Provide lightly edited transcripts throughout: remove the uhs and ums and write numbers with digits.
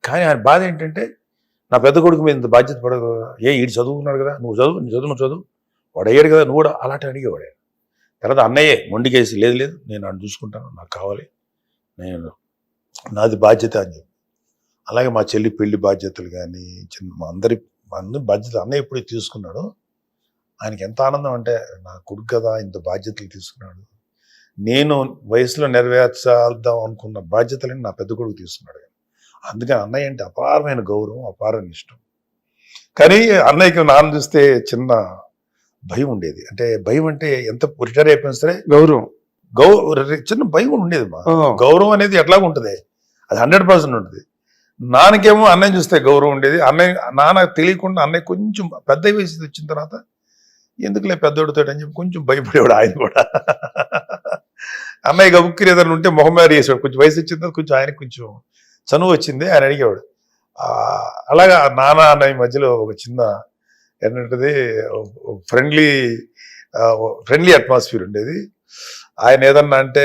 కానీ ఆయన బాధ ఏంటంటే నా పెద్ద కొడుకు మీద ఇంత బాధ్యత పడదు, ఈడు చదువుకున్నాడు కదా, నువ్వు చదువు వాడు అయ్యాడు కదా, నువ్వు కూడా అలాంటి అడిగేవాడు. తర్వాత అన్నయ్యే మొండికేసి లేదు లేదు నేను నన్ను చూసుకుంటాను, నాకు కావాలి, నేను నాది బాధ్యత అని చెప్పి. అలాగే మా చెల్లి పెళ్లి బాధ్యతలు కానీ మా అందరి బాధ్యత అన్నయ్య ఎప్పుడు తీసుకున్నాడు. ఆయనకి ఎంత ఆనందం అంటే నా కొడుకు కదా ఇంత బాధ్యతలు తీసుకున్నాడు, నేను వయసులో నెరవేర్చాల్దాం అనుకున్న బాధ్యతలని నా పెద్ద కొడుకు తీసుకున్నాడు. అందుకని అన్నయ్య అంటే అపారమైన గౌరవం, అపారమైన ఇష్టం. కానీ అన్నయ్యకి నాన్న చూస్తే చిన్న భయం ఉండేది. అంటే భయం అంటే ఎంత రిటైర్ అయిపోయినా సరే గౌరవం చిన్న భయం కూడా ఉండేది. మా గౌరవం అనేది ఎట్లాగా ఉంటుంది, అది 100% ఉంటుంది. నాన్నకేమో అన్నయ్య చూస్తే గౌరవం ఉండేది. నాన్న తెలియకుండా అన్నయ్య కొంచెం పెద్ద వయసు వచ్చిన తర్వాత ఎందుకులే పెద్దోడితో అని చెప్పి కొంచెం భయపడేవాడు ఆయన కూడా. అన్నయ్య గబుక్కిరి ఏదైనా ఉంటే మొహం మీద వేసాడు. కొంచెం వయసు వచ్చిన తర్వాత కొంచెం ఆయనకు కొంచెం చనువు వచ్చింది, ఆయన అడిగేవాడు. అలాగా నాన్న అన్నయ్య మధ్యలో ఒక చిన్న ఏంటంటే ఫ్రెండ్లీ అట్మాస్ఫియర్ ఉండేది. ఆయన ఏదన్నా అంటే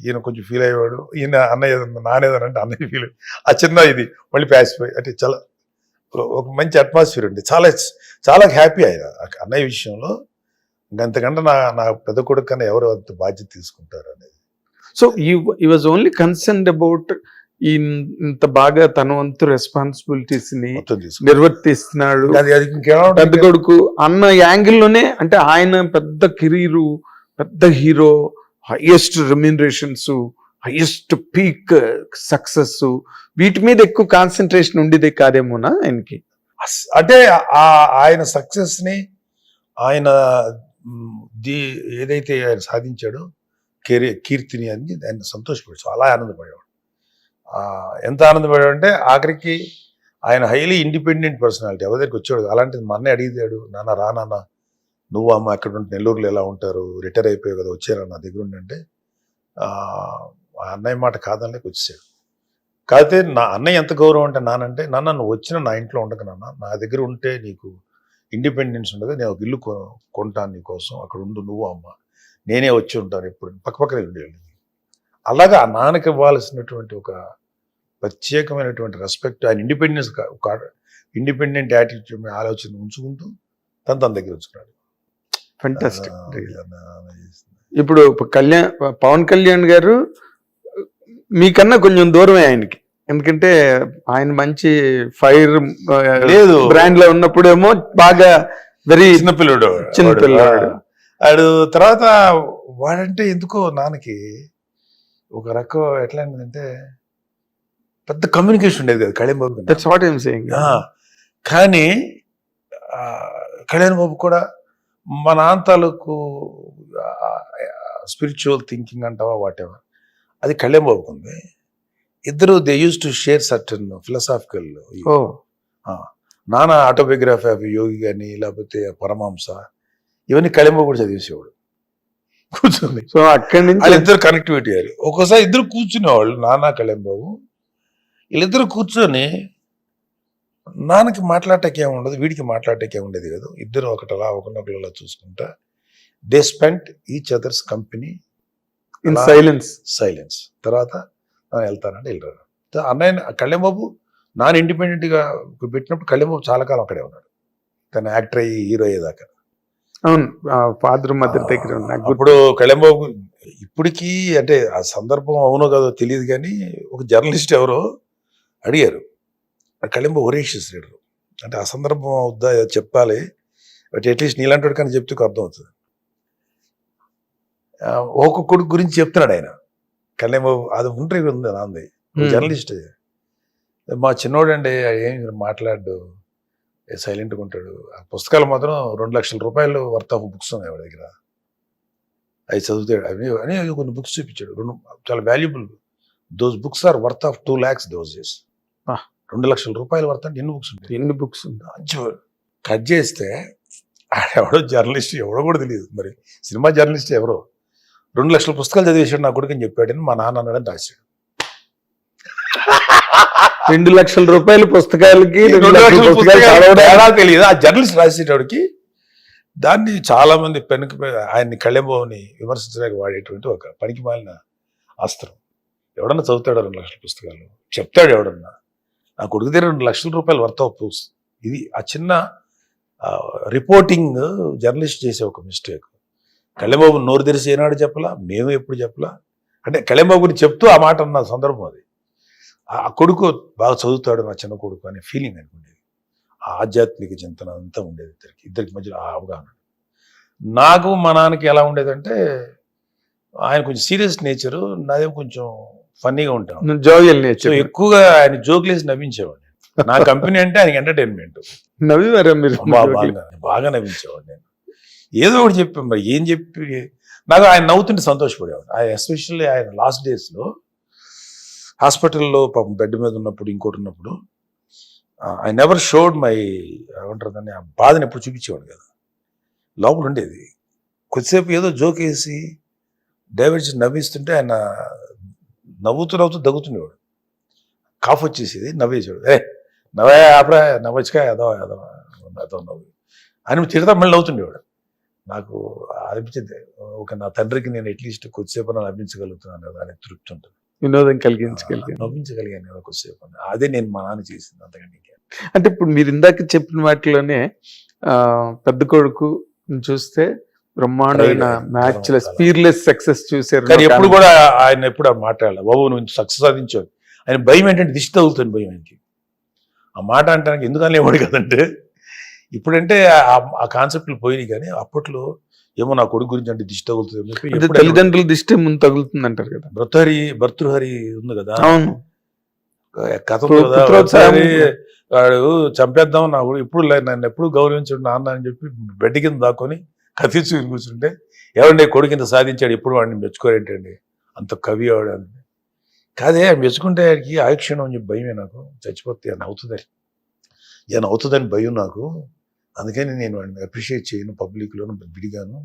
ఈయన కొంచెం ఫీల్ అయ్యేవాడు, ఈయన అన్నయ్య ఏదన్నా నాన్న ఏదన్నా అంటే అన్నయ్య ఫీల్ ఆ చిన్న ఇది మళ్ళీ ప్యాసిఫై అంటే చాలా ఒక మంచి అట్మాస్ఫియర్ ఉంది. చాలా చాలా హ్యాపీ ఆయన అన్నయ్య విషయంలో. ఇంకంతకంటే నా పెద్ద కొడుకు కన్నా ఎవరు అంత బాధ్యత తీసుకుంటారు అనేది. సో ఈ వాజ్ ఓన్లీ కన్సర్న్డ్ అబౌట్ ఇంత బాగా తన వంతు రెస్పాన్సిబిలిటీస్ ని నిర్వర్తిస్తున్నాడు పెద్ద కొడుకు అన్న యాంగిల్లోనే. అంటే ఆయన పెద్ద కెరీరు, పెద్ద hero, highest remunerations, highest peak success, వీటి మీద ఎక్కువ కాన్సన్ట్రేషన్ ఉండేదే కాదేమోనా ఆయనకి. అంటే ఆయన సక్సెస్ ని ఆయన ఏదైతే ఆయన సాధించాడో కీర్తిని అని ఆయన సంతోషపడి చాలా ఆనందపడేవాడు. ఎంత ఆనందపడేవాడు అంటే ఆఖరికి ఆయన హైలీ ఇండిపెండెంట్ పర్సనాలిటీ. ఎవరి దగ్గరికి వచ్చాడు. అలాంటిది మా అన్నయ్య అడిగాడు, నాన్న రా నాన్న నువ్వు అమ్మ ఎక్కడ ఉంటే నెల్లూరులో ఎలా ఉంటారు, రిటైర్ అయిపోయావు కదా, వచ్చారా నా దగ్గర ఉండంటే అన్నయ్య మాట కాదనలేక వచ్చేసాడు. కాకపోతే నా అన్నయ్య ఎంత గౌరవం అంటే నానంటే నాన్న నువ్వు వచ్చిన నా ఇంట్లో ఉండక నాన్న, నా దగ్గర ఉంటే నీకు ఇండిపెండెన్స్ ఉండదు, నేను ఒక ఇల్లు కొంటాను నీకోసం, అక్కడ ఉండు నువ్వు అమ్మ, నేనే వచ్చి ఉంటాను ఎప్పుడు పక్కపక్కనే ఉండేది. అలాగా ఆ నాన్నకి ఇవ్వాల్సినటువంటి ఒక ప్రత్యేకమైనటువంటి రెస్పెక్ట్, ఆయన ఇండిపెండెంట్ యాటిట్యూడ్ ఆలోచన ఉంచుకుంటూ తన దగ్గర ఉంచుకున్నాడు. ఫెంటాస్టిక్. ఇప్పుడు పవన్ కళ్యాణ్ గారు మీకన్నా కొంచెం దూరమే ఆయనకి, ఎందుకంటే ఆయన మంచి ఫైర్ లేదు బ్రాండ్ లో ఉన్నప్పుడేమో బాగా వెరీ చిన్నపిల్లడు వాడు. తర్వాత వాడంటే ఎందుకో నాన్నకి ఒక రకం ఎట్లా అంటే పెద్ద కమ్యూనికేషన్ ఉండేది కదా Kalyan Babu. That's what I am saying. కానీ కళ్యాణ్ బాబు కూడా మా నాన్న తాలూకు స్పిరిచువల్ థింకింగ్ అంటావా వాటెవర్, అది కళ్యాణ్ బాబుకు ఉంది. ఇద్దరు they use to share certain philosophical. నాన్న ఆటోబయోగ్రఫీ ఆఫ్ యోగి కానీ లేకపోతే పరమహంస ఇవన్నీ కళ్యాణ్ బాబు కూడా చదివేసేవాడు కూర్చొని. సో అక్కడి నుంచి వాళ్ళిద్దరు కనెక్టివిటీ అయ్యారు. ఒక్కోసారి ఇద్దరు కూర్చునేవాళ్ళు, నాన్న కళ్యాణ్ బాబు. వీళ్ళిద్దరు కూర్చొని నాన్నకి మాట్లాడటానికి ఏముండదు, వీడికి మాట్లాడటానికి ఏముండేది కదా, ఇద్దరు ఒకటలా ఒకరినొకరిలా చూసుకుంటా they spent each others company in silence. తర్వాత వెళ్తానంటే వెళ్ళారు. అన్నయ్య కళ్యాణ్ బాబు నాన్న ఇండిపెండెంట్ గా పెట్టినప్పుడు కళ్యాణ్ బాబు చాలా కాలం అక్కడే ఉన్నాడు, తను యాక్టర్ అయ్యి హీరో అయ్యేదాకా. అవును, ఫాదర్ మదర్ దగ్గర ఉన్నాడు. ఇప్పుడు కళ్యాణ్ బాబు ఇప్పటికీ అంటే ఆ సందర్భం అవునో కాదో తెలియదు కానీ ఒక జర్నలిస్ట్ ఎవరో అడిగారు, కళ్యాణ్ బాబు ఒరేషియస్ లీడరు అంటే ఆ సందర్భం అవుద్దా చెప్పాలి, బట్ అట్లీస్ట్ నీలాంటి వాడు కానీ చెప్తే అర్థం అవుతుంది. ఒక కొడుకు గురించి చెప్తున్నాడు ఆయన కళ్యాణ్ బాబు. అది ఇంటర్వ్యూ ఉంది నాంది, జర్నలిస్ట్. మా చిన్నోడు అండి ఏం మాట్లాడు, సైలెంట్గా ఉంటాడు. ఆ పుస్తకాలు మాత్రం 2 లక్షల రూపాయలు వర్త్ ఆఫ్ బుక్స్ ఉన్నాయి వాడి దగ్గర, అవి చదువుతాడు. అని కొన్ని బుక్స్ చూపించాడు, చాలా valuable. Those books are worth of 2 lakhs those days. 2 లక్షల రూపాయలు వర్త్ అంటే ఎన్ని బుక్స్ ఉంటాయి. కట్ చేస్తే ఎవడో జర్నలిస్ట్ ఎవడో కూడా తెలియదు, మరి సినిమా జర్నలిస్ట్ ఎవరో 2 లక్షల పుస్తకాలు చదివేశాడు నా కొడుకు అని చెప్పాడని మా నాన్న అన్నాడని రాశాడు. 2 లక్షల రూపాయల పుస్తకాలకి తెలియదు ఆ జర్నలిస్ట్ రాసేటోడికి. దాన్ని చాలా మంది ఆయన్ని కళ్యాణ్ బాబుని విమర్శించడానికి వాడేటువంటి ఒక పనికి మాలిన అస్త్రం. ఎవడన్నా చదువుతాడు 2 లక్షల పుస్తకాలు, చెప్తాడు ఎవడన్నా. నా కొడుకు దగ్గర 2 లక్షల రూపాయలు వర్త్ ఆఫ్ ప్రూఫ్స్. ఇది ఆ చిన్న రిపోర్టింగ్ జర్నలిస్ట్ చేసే ఒక మిస్టేక్. కళ్యాణబాబు నోరు తెరిచి ఏనాడు చెప్పలా, మేము ఎప్పుడు చెప్పలా. అంటే కళ్యాణబాబు గురించి చెప్తూ ఆ మాట అన్న సందర్భం అది. ఆ కొడుకు బాగా చదువుతాడు నా చిన్న కొడుకు అనే ఫీలింగ్ అనుకుండేది. ఆ ఆధ్యాత్మిక చింతన అంతా ఉండేది ఇద్దరికి మధ్యలో ఆ అవగాహన. నాకు మా నాన్నకి ఎలా ఉండేదంటే ఆయన కొంచెం సీరియస్ నేచరు, నాదే కొంచెం ఫన్నీగా ఉంటాను. Jovial nature. ఎక్కువగా ఆయన జోక్లేసి నవ్వించేవాడిని. నా కంపెనీ అంటే ఆయనకి ఎంటర్టైన్మెంట్. నవ్వివారా మీరు? బాగా నవ్వించేవాడు. నేను ఏదో ఒకటి చెప్పాను, మరి ఏం చెప్పి నాకు ఆయన నవ్వుతుంటే సంతోషపడేవాడు. ఆయన ఎస్పెషల్లీ ఆయన లాస్ట్ డేస్లో హాస్పిటల్లో పాపం బెడ్ మీద ఉన్నప్పుడు, ఇంకోటి ఉన్నప్పుడు ఐ నెవర్ షోడ్ మై ఏమంటారు దాన్ని, ఆ బాధను ఎప్పుడు చూపించేవాడు కదా, లోపల ఉండేది. కొద్దిసేపు ఏదో జోక్ వేసి డైవర్స్ నవ్విస్తుంటే ఆయన నవ్వుతూ దగ్గుతుండేవాడు. కాఫ్ వచ్చేసేది, నవ్వేసాడు. నవ్వే ఆపరా, నవ్వచ్చుగా ఏదో ఏదో ఏదో నవ్వు అని తిడతా మళ్ళీ నవ్వుతుండేవాడు. నాకు అనిపించింది, ఒక నా తండ్రికి నేను అట్లీస్ట్ కొద్దిసేపు నవ్వించగలుగుతున్నాను కదా అని తృప్తి ఉంటుంది. వినోదం కలిగించగలిగాను, నవ్వించగలిగాను కదా కొద్దిసేపు. అదే నేను మా నాన్న చేసింది, అంతకంటే. అంటే ఇప్పుడు మీరు ఇందాక చెప్పిన వాటిలోనే పెద్ద కొడుకు చూస్తే బ్రహ్మాండమైన మ్యాచ్ స్పీర్లెస్ సక్సెస్ చూసారు. కానీ ఎప్పుడు కూడా ఆయన ఎప్పుడు మాట్లాడాలి, బాబు నువ్వు సక్సెస్ సాధించావు. ఆయన భయం ఏంటంటే దిష్టి తగులుతుంది భయం ఆయనకి. ఆ మాట అంటానికి ఎందుకని లేవాడు కదంటే, ఇప్పుడంటే ఆ కాన్సెప్ట్లు పోయినాయి. కానీ అప్పట్లో ఏమో నా కొడుకు గురించి అంటే దిష్టి తగులుతుంది అని చెప్పి తల్లిదండ్రుల దిష్టి ముందు తగులుతుంది అంటారు కదా. భర్తృహరి ఉంది కదా, అవును కథ వాడు చంపేద్దాం నా కూడా ఇప్పుడు నన్ను ఎప్పుడు గౌరవించడు నాన్న అని చెప్పి బెడ్ కింద దాక్కొని కథించుకుని కూర్చుంటే, ఎవరండి కొడుకు ఇంత సాధించాడు, ఎప్పుడు వాడిని మెచ్చుకోరేంటండి, అంత కవి వాడు అని. కాదే మెచ్చుకుంటే ఆయనకి ఆయుక్షణం అని చెప్పి భయమే నాకు. చచ్చిపోతే ఏమైనా అవుతుందని భయం నాకు. అందుకని నేను వాడిని అప్రిషియేట్ చేయను పబ్లిక్లోను విడిగాను.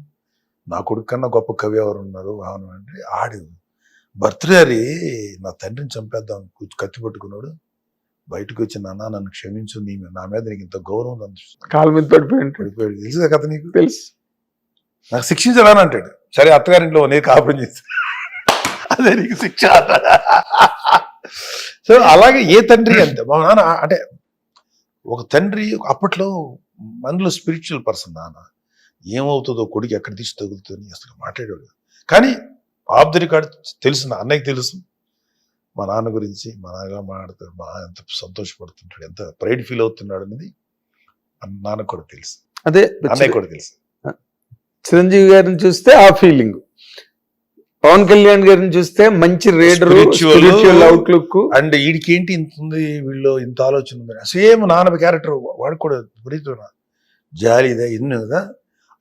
నా కొడుకు కన్నా గొప్ప కవి ఎవరు ఉన్నారు అవును అంటే, ఆడు భర్తృహరి నా తండ్రిని చంపేద్దాం కత్తి పట్టుకున్నాడు, బయటకు వచ్చి నాన్న నన్ను క్షమించు, నా మీద నీకు ఇంత గౌరవం కాలు మీద పడిపోయాడు. తెలుసు కథ నీకు? తెలుసు. నాకు శిక్షించాలని అంటాడు. సరే అత్తగారింట్లో నేను కాపురం చేసి అదే నీకు శిక్ష. సో అలాగే ఏ తండ్రి అంతే. మా నాన్న అంటే ఒక తండ్రి అప్పట్లో అందులో స్పిరిచువల్ పర్సన్. నాన్న ఏమవుతుందో కొడుకు ఎక్కడ తీసి తగులుతుంది అసలు మాట్లాడాడు. కానీ ఆఫ్ ది రికార్డ్ తెలుసు, నా అన్నయ్యకి తెలుసు మా నాన్న గురించి. మా నాన్న ఎలా మాట్లాడతాడు, మా నాన్న ఎంత సంతోషపడుతుంటాడు, ఎంత ప్రైడ్ ఫీల్ అవుతున్నాడు అనేది నాన్నకు కూడా తెలుసు, అదే అన్నయ్య కూడా తెలుసు. చిరంజీవి గారిని చూస్తే ఆ ఫీలింగ్, పవన్ కళ్యాణ్ గారిని చూస్తే మంచి రీడర్, స్పిరిచువల్ అవుట్లుక్. అండ్ వీడికి ఏంటి ఇంత ఉంది, వీళ్ళు ఇంత ఆలోచన ఉంది. సేమ్ నాన్న క్యారెక్టర్ వాడు కూడా విపరీతమైన జాలి ఇదే ఇన్ని కదా,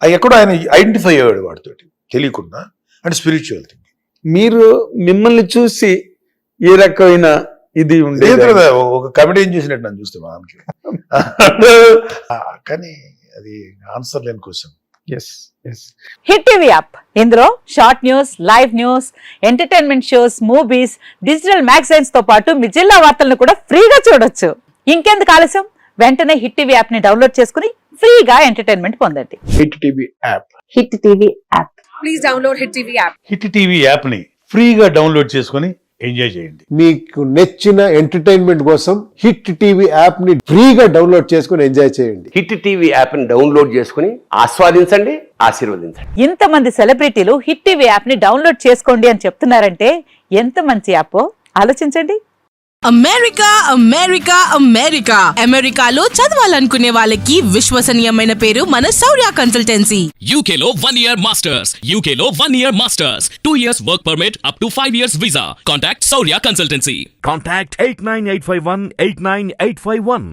అవి ఎక్కడో ఆయన ఐడెంటిఫై అయ్యాడు వాడితోటి తెలియకుండా. అంటే స్పిరిచువల్ థింగ్. మీరు మిమ్మల్ని చూసి ఏ రకమైన ఇది ఉండేది కదా, ఒక కమెడీని చూసినట్టు నన్ను చూస్తే మా నాన్నకి. కానీ అది ఆన్సర్ లేని క్వశ్చన్. హిట్ టీవీ యాప్, ఇందులో short news, live news, entertainment shows, movies, digital magazines తో పాటు మీ జిల్లా వార్తలను కూడా ఫ్రీగా చూడొచ్చు. ఇంకెందుకు ఆలస్యం, వెంటనే హిట్ టీవీ యాప్ ని డౌన్లోడ్ చేసుకుని ఫ్రీగా ఎంటర్టైన్మెంట్ పొందండి. Hit TV app. Hit TV app. Please download hit TV app. Hit TV app ని ఫ్రీగా డౌన్లోడ్ చేసుకుని ఎంజాయ్ చేయండి. మీకు నచ్చిన ఎంటర్టైన్మెంట్ కోసం హిట్ టీవీ యాప్ ని ఫ్రీగా డౌన్లోడ్ చేసుకుని ఎంజాయ్ చేయండి. హిట్ టీవీ యాప్ ని డౌన్లోడ్ చేసుకుని ఆస్వాదించండి, ఆశీర్వదించండి. ఇంతమంది సెలబ్రిటీలు హిట్ టీవీ యాప్ ని డౌన్లోడ్ చేసుకోండి అని చెప్తున్నారంటే ఎంత మంచి యాప్ ఆలోచించండి. అమెరికా అమెరికా అమెరికా అమెరికాలో చదవాలనుకునే వాళ్ళకి విశ్వసనీయమైన పేరు మన శౌర్య కన్సల్టెన్సీ. UK లో 1 year masters, UK లో 1 year masters, 2 years work permit up to 5 years visa. Contact Saurya Consultancy. Contact 89851 89851.